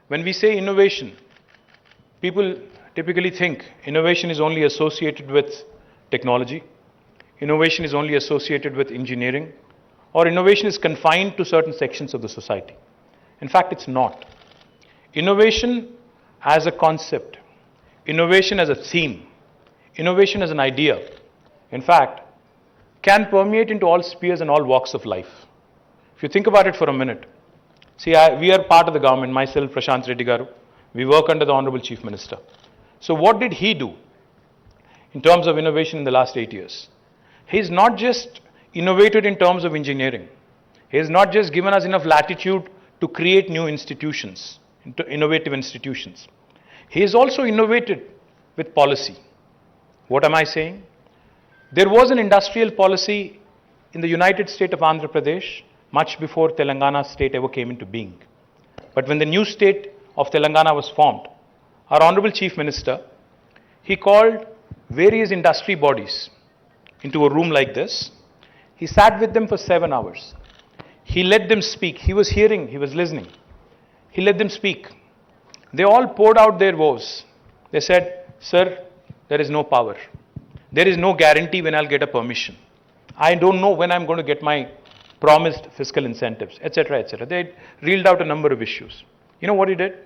When we say innovation, people typically think innovation is only associated with technology, innovation is only associated with engineering, or innovation is confined to certain sections of the society. In fact, it's not. Innovation as a concept, innovation as a theme, innovation as an idea, in fact, can permeate into all spheres and all walks of life. If you think about it for a minute, see, we are part of the government, myself, Prashant Reddy Garu, we work under the Honorable Chief Minister. So what did he do in terms of innovation in the last 8 years? He's not just innovated in terms of engineering. He has not just given us enough latitude to create new institutions, innovative institutions. He has also innovated with policy. What am I saying? There was an industrial policy in the United State of Andhra Pradesh much before Telangana state ever came into being. But when the new state of Telangana was formed, our Honorable Chief Minister, he called various industry bodies into a room like this. He sat with them for 7 hours. He let them speak. He was hearing, he was listening. He let them speak. They all poured out their woes. They said, "Sir, there is no power. There is no guarantee when I'll get a permission. I don't know when I'm going to get my promised fiscal incentives," etc., etc. They reeled out a number of issues. You know what he did?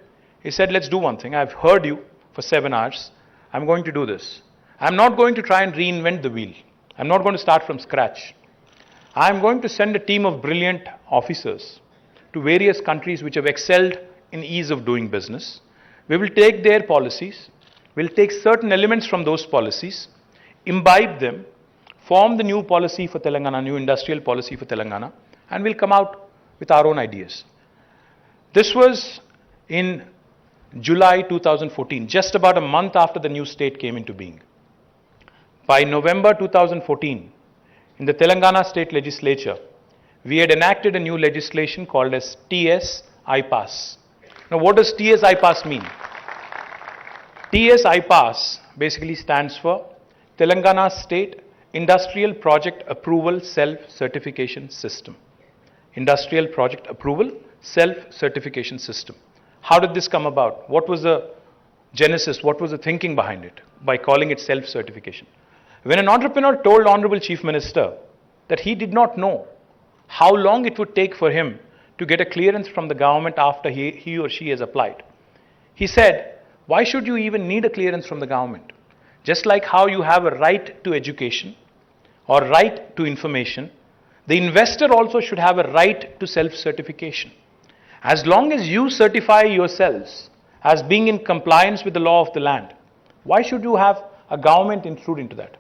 He said, "Let's do one thing. I've heard you for 7 hours. I'm going to do this. I'm not going to try and reinvent the wheel. I'm not going to start from scratch. I'm going to send a team of brilliant officers to various countries which have excelled in ease of doing business. We will take their policies. We'll take certain elements from those policies, imbibe them, form the new policy for Telangana, new industrial policy for Telangana, and we'll come out with our own ideas." This was in July 2014, just about a month after the new state came into being. By November 2014, in the Telangana state legislature, we had enacted a new legislation called as TS-IPAS. Now, what does TS-IPAS mean? TS-IPAS basically stands for Telangana State Industrial Project Approval Self-Certification System. Industrial Project Approval Self-Certification System. How did this come about? What was the genesis? What was the thinking behind it by calling it self-certification? When an entrepreneur told Honorable Chief Minister that he did not know how long it would take for him to get a clearance from the government after he or she has applied, he said, "Why should you even need a clearance from the government? Just like how you have a right to education or right to information, the investor also should have a right to self-certification. As long as you certify yourselves as being in compliance with the law of the land, why should you have a government intrude into that?"